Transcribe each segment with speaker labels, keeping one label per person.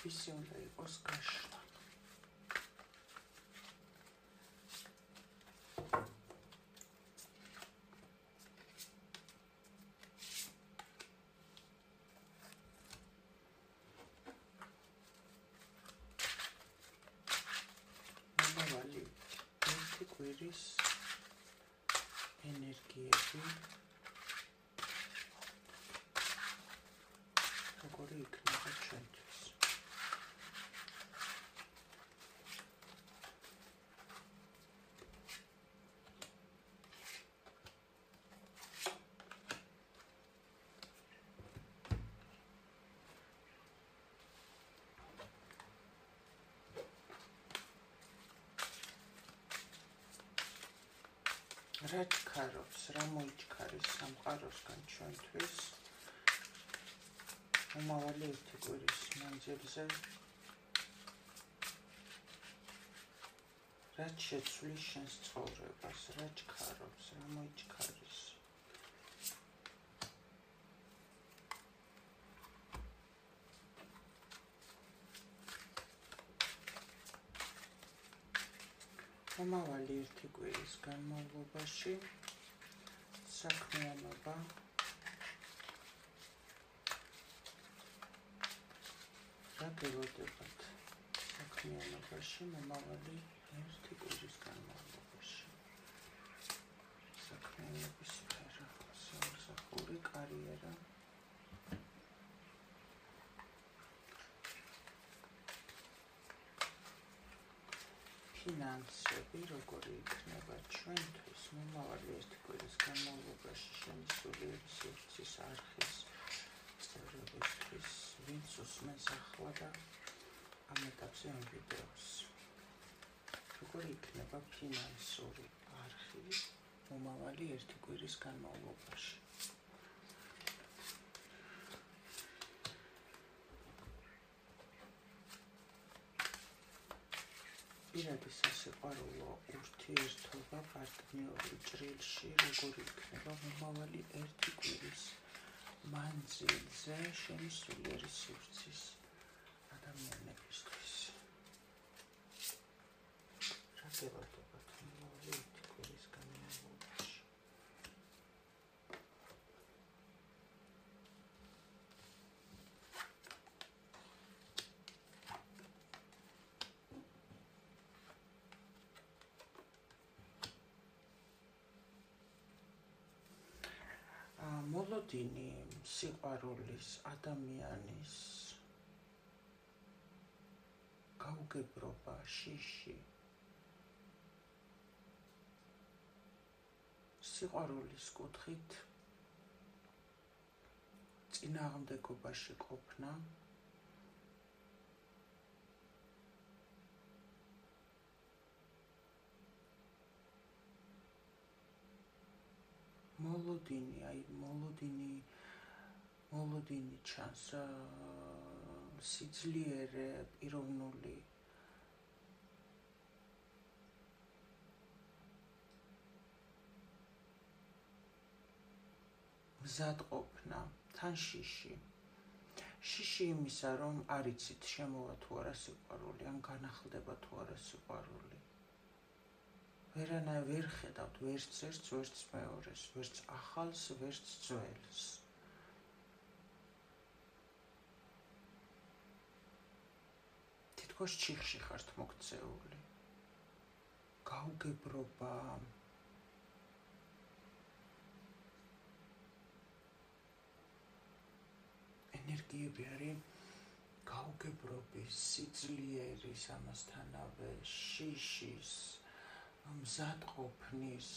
Speaker 1: თვისი უნდა იყოს გაშლა. მომავალი ერთი კვირის ენერგიები როგორი იქნება ჩვენთვის. რა ჩქარობს, რა მოიჩქარის სამყაროსგან ჩვენთვის მომავალი ერთი კვირის მანძილზე, რაც შეცვლის შენს ცხოვრებას, რა ჩქარობს, რა მოიჩქარის. მომავალი ერთი კვირის განმავლობაში საქმიანობა რა გელოდებათ საქმიანობაში მომავალი ერთი კვირის განმავლობაში. საქმიანობის სფერო, სამსახური, კარიერა. ფინანსები როგორი იქნება ჩვენთვის მომავალი ერთი კვირის განმავლობაში შენი სულიერი სივრცის არხის წევრებისთვის, ვინც უსმენს ახლა და ამ ეტაპზე ამ ვიდეოს. როგორი იქნება ფინანსური არხი მომავალი ერთი კვირის განმავლობაში. პირადი სასიყვარულო ურთიერთობა პარტნიორი ჭრილში როგორი იქნება მომავალი ერთი კვირის მანძილზე შენი სულიერი სივრცის ადამიანებისთვის. რა გელოდებათ მომავალი ერთი კვირის განმავლობაში. მოლოდინი სიყვარულის ადამიანის გაუგებრობა, შიში, სიყვარულის კუთხით წინააღმდეგობაში ყოფნა, მოლოდინი, აი მოლოდინი ჩანს სიძლიერე, პიროვნული მზადყოფნა, თან შიში. შიში იმისა, რომ არ იცით შემოვა თუ არა სიყვარული, ან განახლდება თუ არა სიყვარული. ვერანაირ ვერ ხედავთ ვერც ერთს, ვერც მეორეს, ვერც ახალს, ვერც ძველს. თითქოს ჩიხში ხართ მოქცეული. გაუგებრობა, ენერგიები არის გაუგებრობის, სიძლიერის, ამასთანავე შიშის, მზადყოფნის,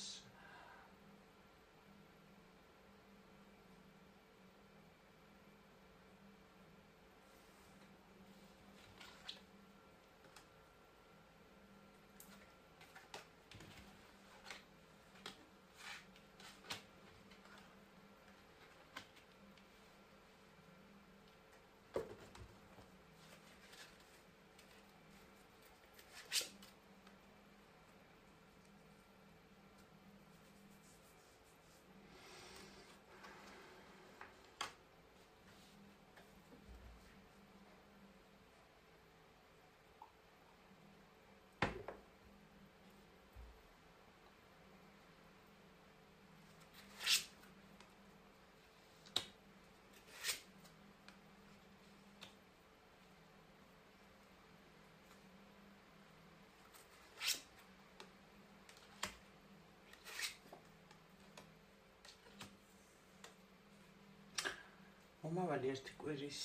Speaker 1: მომავალი ერთი კვირის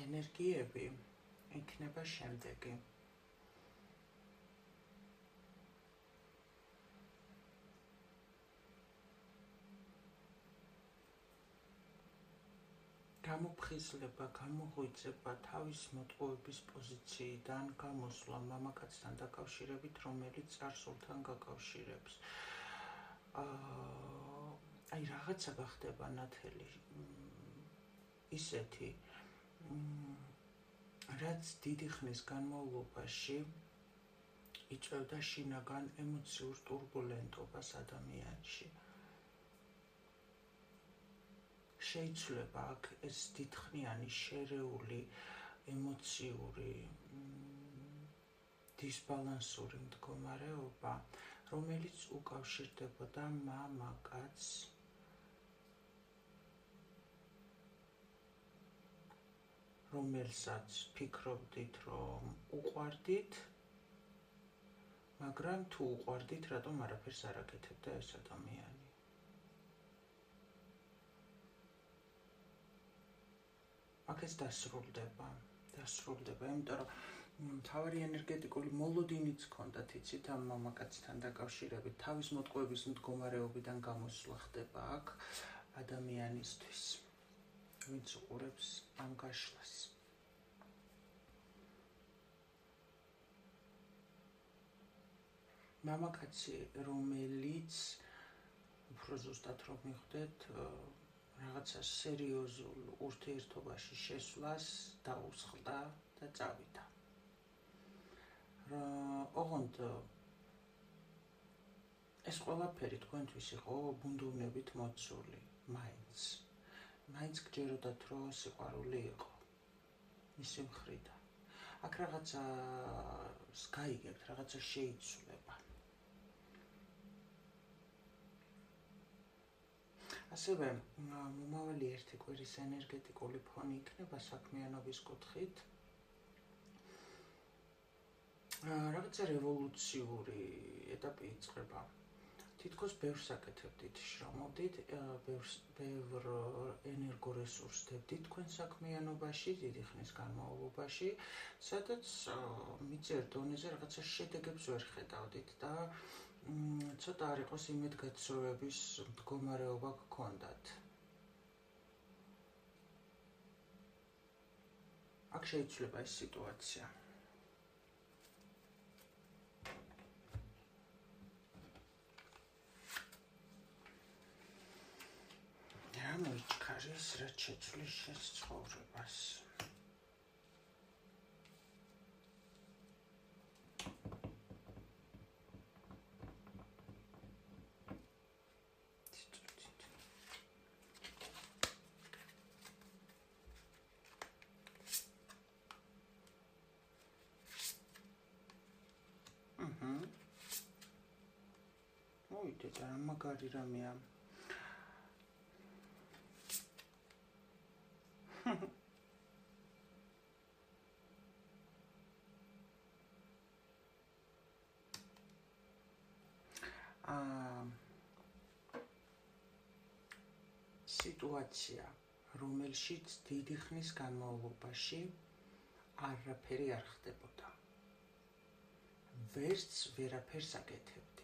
Speaker 1: ენერგიები იქნება შემდეგი. გამოფხიზლება, გამოღვიძება, თავის მოტყუების პოზიციიდან გამოსვლა მამაკაცთან დაკავშირებით, რომელიც წარსულთან გაკავშირებს. აი რაღაცა გახდება ნათელი ისეთი, რაც დიდი ხნის განმავლობაში იწვევდა შინაგან ემოციურ ტურბულენტობას ადამიანში. შეიძლება აქ ეს დიდხნიანი შერეული ემოციური დისბალანსური მდგომარეობა, რომელიც უკავშირდებოდა მამაკაცს რომელსაც ფიქრობდით, რომ უყვარდით, მაგრამ თუ უყვარდით, რატომ არაფერს არ აკეთებდა ეს ადამიანი. აქ ეს დასრულდება, იმიტომ რომ მთავარი ენერგეტიკული მოლოდინიც ჰქონდათ, იცით, ამ მამაკაცთან დაკავშირებით, თავის მოტყუების მდგომარეობიდან გამოსვლა ხდება აქ ადამიანისთვის, ვინც უყურებს ამ გაშლას. მამაკაცი, რომელიც უფრო ზუსტად რომ მიხვდეთ, რაღაცა სერიოზულ ურთიერთობაში შესვლას დაუსხლდა და წავიდა. ოღონდ ეს ყველაფერი თქვენთვის იყო ბუნდოვნებით მოცული, მაინც გჯეროდათ, რომ სიყვარული იყო მისი მხრიდან. აქ რაღაცას გაიგებთ, რაღაცა შეიცვლება. ასევე მომავალი ერთი კვირის ენერგეტიკული ფონი იქნება საქმიანობის კუთხით. რაღაცა რევოლუციური ეტაპი იწყება. თითქოს ბევრს აკეთებდით, შრომობდით, ბევრ ენერგორესურსს დებდით თქვენ საქმიანობაში, დიდი ხნის განმავლობაში, სადაც მიწერ დონეზე რაღაცა შედეგებს ვერ ხედავდით და ცოტა არ იყოს იმედგაცრუების მდგომარეობა გქონდათ. აქ შეიცვლება ეს სიტუაცია. რა მოიჩქარის, რაც შეცვლის შენს ცხოვრებას. და მაგარი რამეა. სიტუაცია, რომელშიც დიდი ხნის განმავლობაში არაფერი არ ხდებოდა. ვერაფერს აკეთებდი.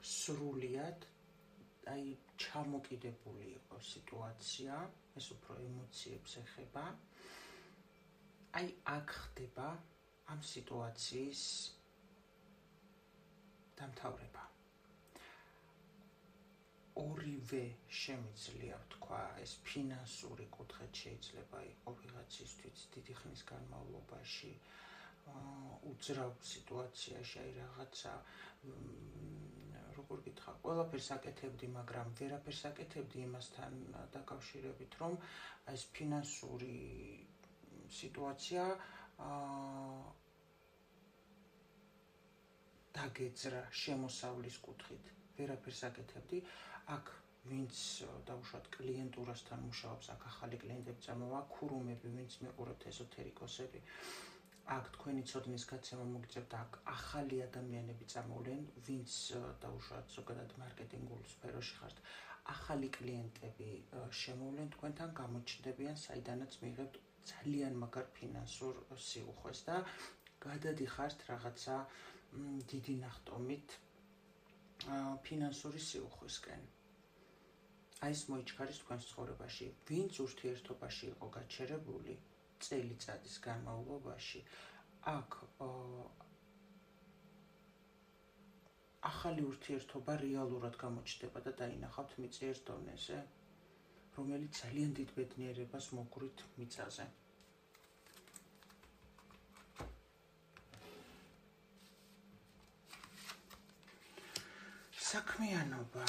Speaker 1: სრულიად აი ჩამოკიდებული იყო სიტუაცია, ეს უფრო ემოციებს ეხება. აი აქ ხდება ამ სიტუაციის დამთავრება. ორივე შემიძლია ვთქვა, ეს ფინანსური კუთხით შეიძლება იყო ვიღაცისთვის დიდი ხნის განმავლობაში უძრავ სიტუაციაში, აი რაღაცა როგორ გითხრა, ყველაფერს აკეთებდი, მაგრამ ვერაფერს აკეთებდი იმასთან დაკავშირებით, რომ ეს ფინანსური სიტუაცია დაგეძრა შემოსავლის კუთხით. ვერაფერს აკეთებდი. აქ ვინც დაუშვათ კლიენტურასთან მუშაობს, აქ ახალი კლიენტები წამოვა, ქურუმები, ვინც მეყურებთ ეზოთერიკოსები. აქ თქვენი ცოდნის გაცემა მოგიწევთ, აქ ახალი ადამიანები წამოვლენ, ვინც დაუშვათ ზოგადად მარკეტინგულ სფეროში ხართ, ახალი კლიენტები შემოვლენ თქვენთან, გამოჩნდებიან, საიდანაც მიიღებთ ძალიან მაგარ ფინანსურ სიუხვეს და გადადიხართ რაღაცა დიდი ნახტომით ფინანსური სიუხვისკენ. აი ეს მოიჩქარის თქვენს ცხოვრებაში, ვინც ურთიერთობაში იყო გაჩერებული წელიწადის განმავლობაში, აქ ახალი ურთიერთობა რეალურად გამოჩნდება და დაინახავთ მიწიერ დონეზე, რომელიც ძალიან დიდ ბედნიერებას მოგვრით მიწაზე. საქმიანობა.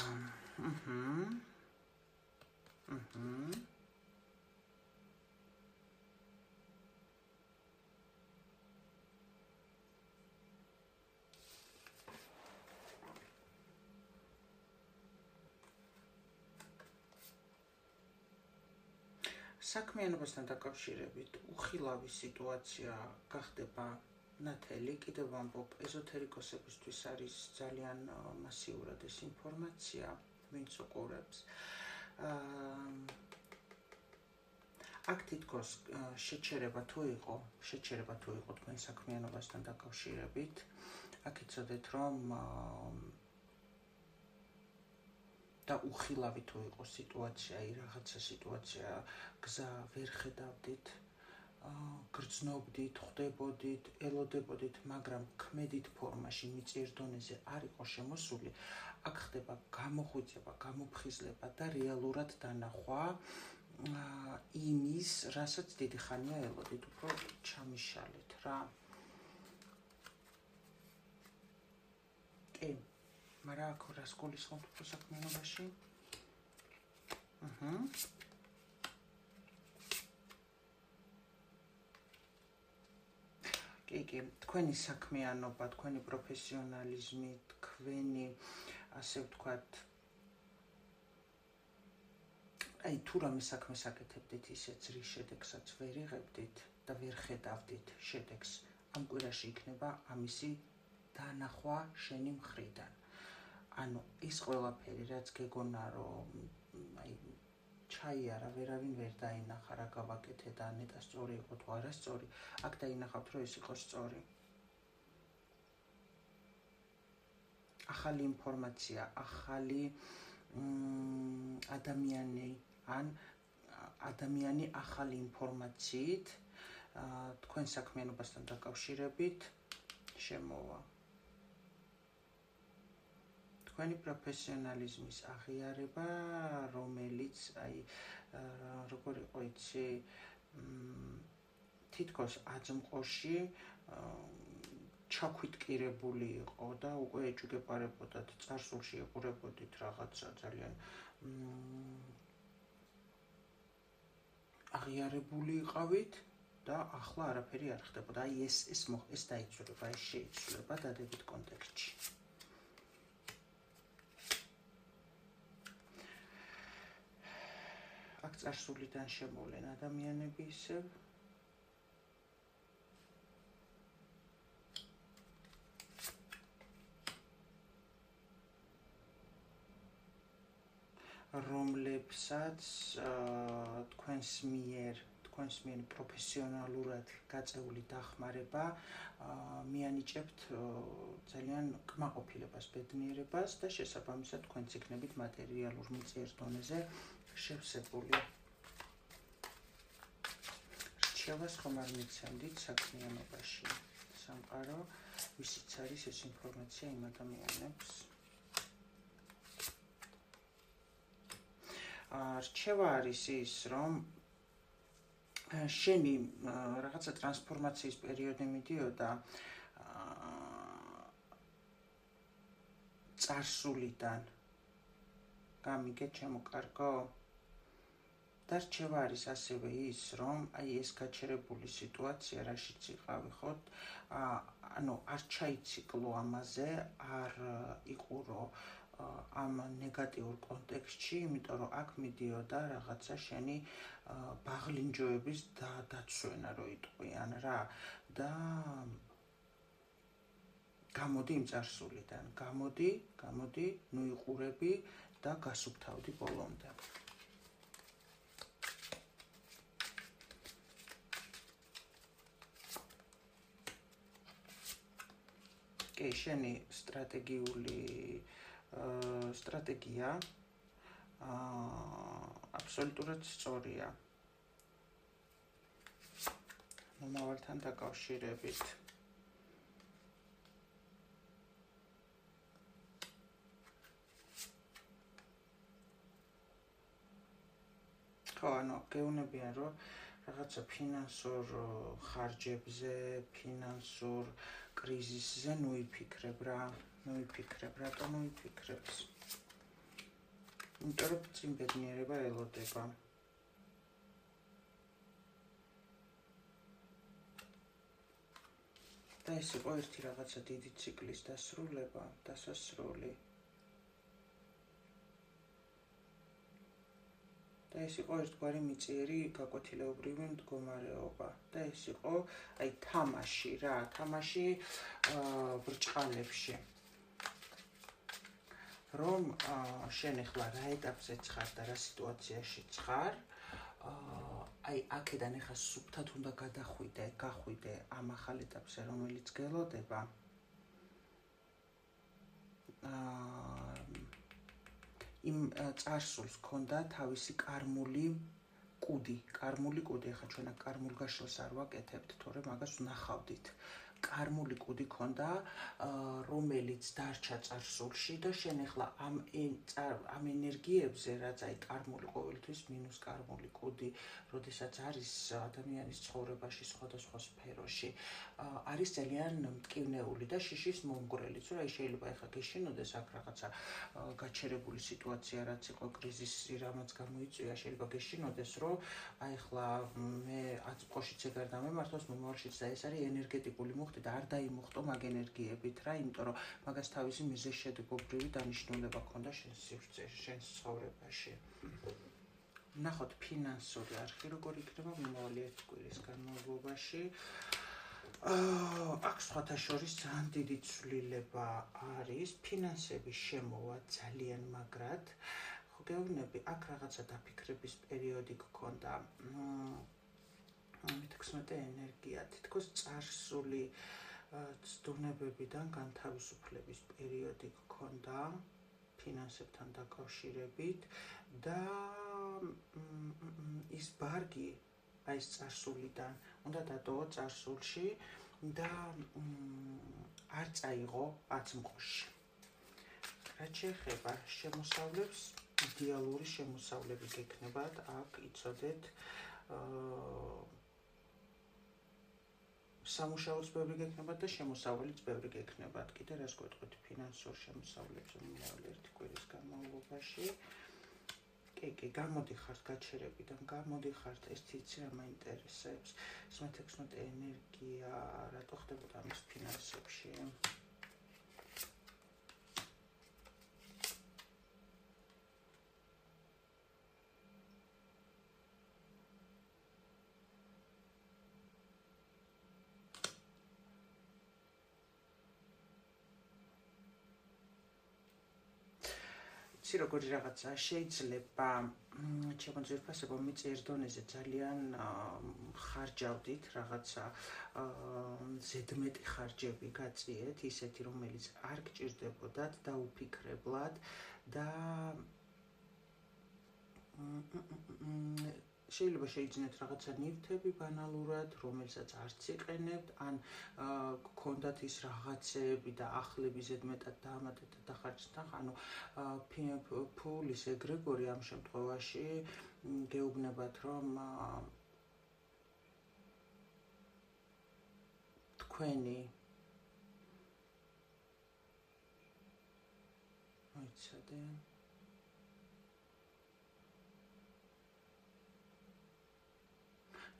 Speaker 1: საქმიანობასთან დაკავშირებით უხილავი სიტუაცია გახდება ნათელი, კიდევ ვამბობ, ეზოთერიკოსებისთვის არის ძალიან მასიურად ეს ინფორმაცია, ვინც უყურებს. აქ თითქოს შეჩერება თუ იყო თქვენ საქმიანობასთან დაკავშირებით, აქ იცოდეთ, რომ და უხილავი თუ იყო სიტუაცია, რაღაცა სიტუაცია, გზა ვერ ხედავდით, გრძნობდით, ხვდებოდით, ელოდებოდით, მაგრამ ქმედით ფორმაში მიწიერ დონეზე არ იყო შემოსული, აქ ხდება გამოღვიძება, გამოფხიზლება და რეალურად დანახვა იმის, რასაც დიდი ხანია ელოდით, უფრო ჩამიშალეთ რა. კი, მაგრამ აქ რას გულისხმობთ უფრო საქმიანობაში? კი, თქვენი საქმიანობა, თქვენი პროფესიონალიზმი, თქვენი, ასე ვთქვათ, აი თუ რამე საქმეს აკეთებდით, ისეც რის შედეგსაც ვერ იღებდით და ვერ ხედავდით შედეგს, ამ კვირაში იქნება ამისი დანახვა შენი მხრიდან. ანუ ის ყველაფერი, რაც გეგონა, რომ აი ჩაიარა, ვერავინ ვერ დაინახა, რა გავაკეთე და ნეტა სწორი იყო თუ არა სწორი, აქ დაინახავთ, რომ ეს იყო სწორი. ახალი ინფორმაცია, ახალი ადამიანი ახალი ინფორმაციით თქვენ საქმიანობასთან დაკავშირებით შემოვა. თქვენი პროფესიონალიზმის აღიარება, რომელიც აი როგორ იყო იცი, თითქოს აწმყოში ჩაქვიტკირებული იყო და უკვე ეჭვგეპარებოდათ, წარსულში ეყურებოდით რაღაცა ძალიან აღიარებული იყავით და ახლა არაფერი არ ხდებოდა. აი ეს დაიცვლება, ეს შეიცვლება დადებით კონტექსტში. აქ წარსულიდან შემოვლენ ადამიანები ისევ. რომლებსაც თქვენს მიერ პროფესიონალურად გაწეული დახმარება მიანიჭებთ ძალიან კმაყოფილებას, ბედნიერებას და შესაბამისად თქვენც იქნებით მატერიალურ მიწიერ დონეზე შევსებული. რჩევას ხომ არ მიცემდით საქმიანობაში? სამყარო, ვისიც არის ეს ინფორმაცია იმ ადამიანებს. რჩევა არის ის, რომ შენი რაღაცა ტრანსფორმაციის პერიოდი მიდიოდა წარსულიდან. გამიგე ჩემო კარგო? და რჩევა არის ასევე ის, რომ აი ეს გაჩერებული სიტუაცია, რაშიც იყავი ხოთ, ანუ არ ჩაიციკლო ამაზე, არ იყურო ამ ნეგატიურ კონტექსტში, იმიტომ რომ აქ მიდიოდა რაღაცა შენი ბაღლინჯოების დაცვენა, რო იტყვიან რა და გამოდი იმ წარსულიდან, გამოდი, ნუ იყურები და გასუფთავდი ბოლომდე. კი, შენი სტრატეგია აბსოლუტურად სწორია. მომავალთან დაკავშირებით. ხო, ანუ გეუბნებიან, რომ რაღაცა ფინანსურ ხარჯებზე, ფინანსურ კრიზისზე ნუ იფიქრებ რა, რატომ ნუ იფიქრებს? იმიტომ რომ წინ ბედნიერება ელოდება. და ეს იყო ერთი რაღაცა დიდი ციკლის დასასრული. და ეს იყო ერთგვარი მიწიერი გაკვეთილეობრივი მდგომარეობა და ეს იყო აი თამაში რა, თამაში ბრჭყალებში. რომ შენ ახლა რა ეტაპზეც ხარ და რა სიტუაციაში ხარ, აი აქედან ახლა სუფთად უნდა გახვიდე ამ ახალ ეტაპზე, რომელიც გელოდება. იმ წარსულს ქონდა თავისი კარმული კუდი, ახლა ჩვენ აქ კარმულგაშლს არ ვაკეთებთ, თორემ მაგას ვნახავდით. კარმული კუდი ქონდა, რომელიც დარჩა წარსულში და შენ ახლა ამ ენერგიებზე, რაც აი კარმული ყოველთვის მინუს კარმული კუდი, როდესაც არის ადამიანის ცხოვრებაში სხვადასხვა სფეროში, არის ძალიან მტკივნეული და შიშის მომგვრელი. თუ აი შეიძლება ახლა გეშინოდეს აქ რაღაცა გაჩერებული სიტუაცია, რაც იყო კრიზისი, რამაც გამოიწვია, შეიძლება გეშინოდეს, რომ აი ახლა მე აწმყოშიც ეგ არ დამემართოს, მომავალშიც და ეს არის ენერგეტიკული მუხტი და არ დაიმუხტო მაგ ენერგიებით რა, იმიტომ რომ მაგას თავისი მიზეზშედეგობრივი დანიშნულება ქონდა შენს ცხოვრებაში. ნახოთ ფინანსური არხი როგორ იქნება მომავალი 1 კვირის განმავლობაში. აქ სხვათა შორის ძალიან დიდი ცვლილება არის, ფინანსების შემოვა ძალიან მაგრად. ხო გეუბნები, აქ რაღაცა დაფიქრების პერიოდი გქონდა. 16 ენერგია, თითქოს წარსული ცდუნებებიდან განთავისუფლების პერიოდი გქონდა ფინანსებთან დაკავშირებით და ის ბარგი აი ეს წარსულიდან უნდა დატოვა წარსულში და არ წაიღო აწმყოში. რაც შეეხება შემოსავლებს, იდეალური შემოსავლები გექნებათ, აქ იცოდეთ სამუშაოც ბევრი გექნებათ და შემოსავალიც ბევრი გექნებათ. კიდე რას გვეტყვით ფინანსურ შემოსავლებზე მომავალი 1 კვირის განმავლობაში. კი, გამოდიხართ გაჩერებიდან, გამოდიხართ, ეს იცი რა მაინტერესებს. 16 ენერგია, რატო ხდებოდა ამის ფინანსებში? როგორი რაღაცა შეიძლება ჩემო ძვირფასებო მიწიერ დონეზე ძალიან ხარჯავდით რაღაცა ზედმეტი ხარჯები გაწიეთ, ისეთი რომელიც არ გჭირდებოდათ დაუფიქრებლად და შეიძლება შეიძინეთ რაღაცა ნივთები ბანალურად, რომელსაც არც იყენებთ, ან გქონდათ ის რაღაცეები და ახლები ზედმეტად დაამატეთ და დახარჯეთ, ანუ ფულის ეგრეგორი ამ შემთხვევაში გეუბნებათ, რომ თქვენი მოიცადე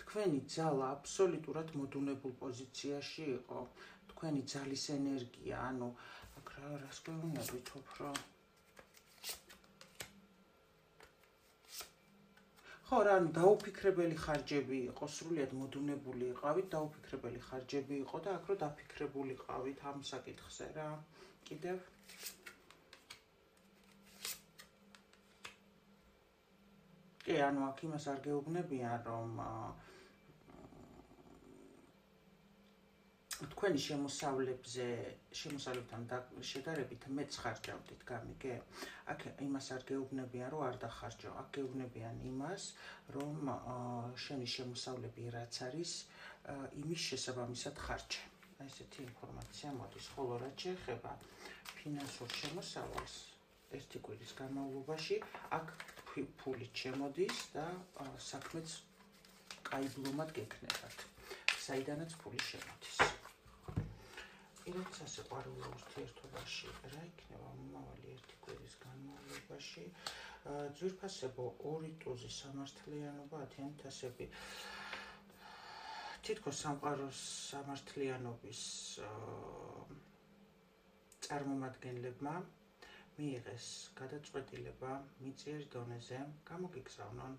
Speaker 1: თქვენი ძალა აბსოლუტურად მოდუნებულ პოზიციაში იყო, თქვენი ძალის ენერგია, ანუ აქ რას გვეუბნებით უფრო ხო რა, ანუ დაუფიქრებელი ხარჯები იყო, სრულიად მოდუნებული იყავით, დაუფიქრებელი ხარჯები იყო და აქ რო დაფიქრებული ყავით ამ საკითხზე რა. კიდევ კი, ანუ აქ იმას არ გეუბნებიან, რომ თქვენი შემოსავლებთან შედარებით მეც ხარჯავდით, გამიგე? აქ იმას არ გეუბნებიან, რომ არ დახარჯო, აქ გეუბნებიან იმას, რომ შენი შემოსავლები რაც არის, იმის შესაბამისად ხარჯე. ესეთი ინფორმაცია მოდის, ხოლო რაც შეეხება ფინანსურ შემოსავალს, ერთი კვირის განმავლობაში აქ ფულით შემოდის და საქმეც კაიბლომად გექნებათ, საიდანაც ფული შემოდის. რაც ასიყვარულო ურთიერთობაში რა იქნება მომავალი ერთი კვირის განმავლობაში, ძვირფასებო 2 ტუზის სამართლიანობა, ათიანთასები, თითქოს სამყაროს სამართლიანობის წარმომადგენლებმა მიიღეს გადაწყვეტილება მიწიერ დონეზე გამოგიგზავნონ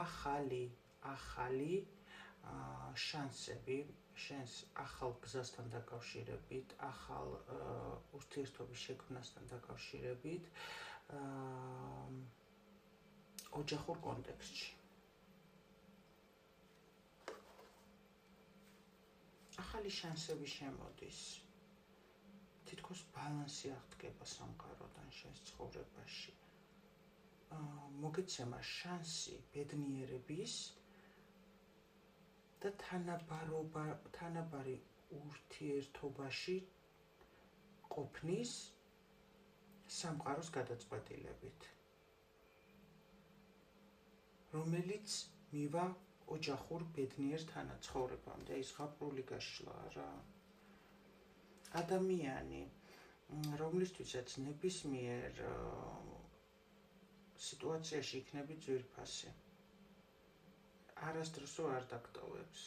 Speaker 1: ახალი შანსები შენს ახალ გზასთან დაკავშირებით, ახალ ურთიერთობის შექმნასთან დაკავშირებით ოჯახურ კონტექსტში. ახალი შანსები შემოდის. თითქოს ბალანსი აღდგება სამყაროდან შენს ცხოვრებაში. მოგეცემა შანსი ბედნიერების და თანაბარი ურთიერთობაში ყოფნის სამყაროს გადაწყვეტილებით, რომელიც მივა ოჯახურ ბედნიერ თანაცხოვრებამდე. ის ღაპრული გაშლა რა. ადამიანი, რომლისთვისაც ნებისმიერ სიტუაციაში იქნები ძვირფასი, არასდროს არ დაგტოვებს.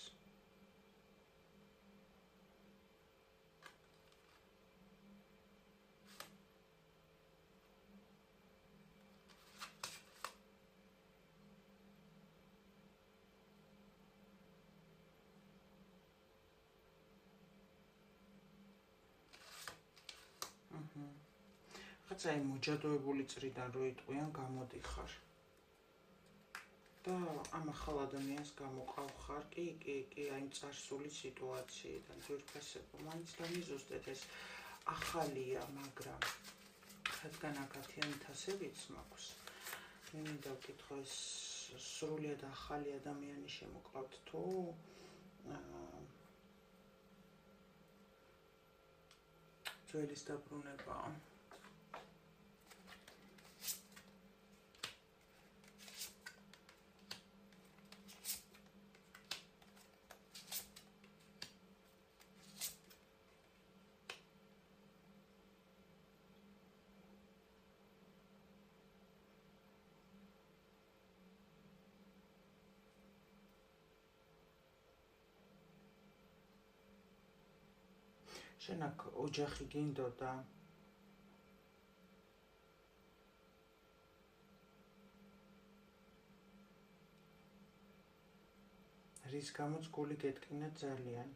Speaker 1: რაღაცა იმ მოჯადოებული წრიდან რო იტყვიან გამოდიხარ და ამ ახალ ადამიანს გამოყავ ხარ, კი, აი წარსული სიტუაციიდან ძვირფასებო, მაინც დამიზუსტეთ, ეს ახალია, მაგრამ რადგან აქ ათიანთასებიც მაქვს, მინდა ვკითხო, ეს სრულიად ახალი ადამიანი შემოყავთ თუ ძველის დაბრუნებაა. შენ აქ ოჯახი გინდოდა? რის გამოც გული გეტკინა ძალიან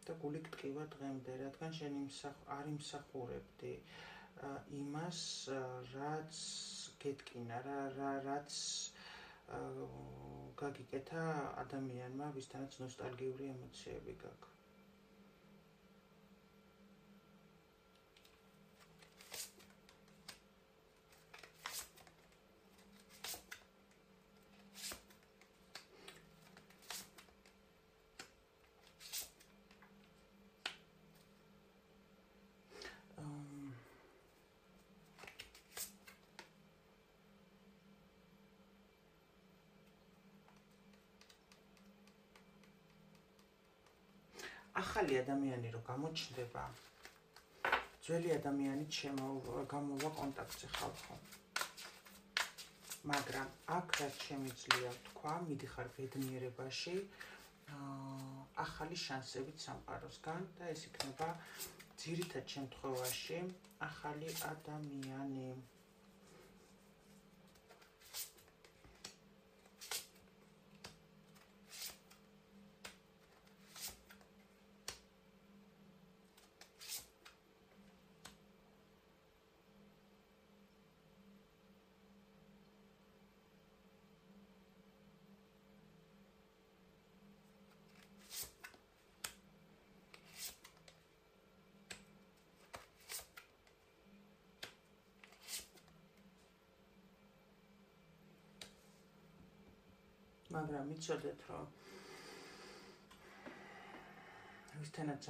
Speaker 1: და გული გტკივა დღემდე, რადგან შენ არ იმსახურებდი იმას, რაც გეტკინა, რაც გაგიკეთა ადამიანმა, ვისთანაც ნოსტალგიური ემოციები გაქვს. ახალი ადამიანი რო გამოჩნდება, ძველი ადამიანით გამოვა კონტაქტზე ხალხო. მაგრამ აქ რაც შემიძლია ვთქვა, მიდიხარ ბედნიერებაში, ახალი შანსებით სამყაროსგან და ეს იქნება ძირითად შემთხვევაში ახალი ადამიანი. მაგრამ იცოდეთ, რომ ვისთანაც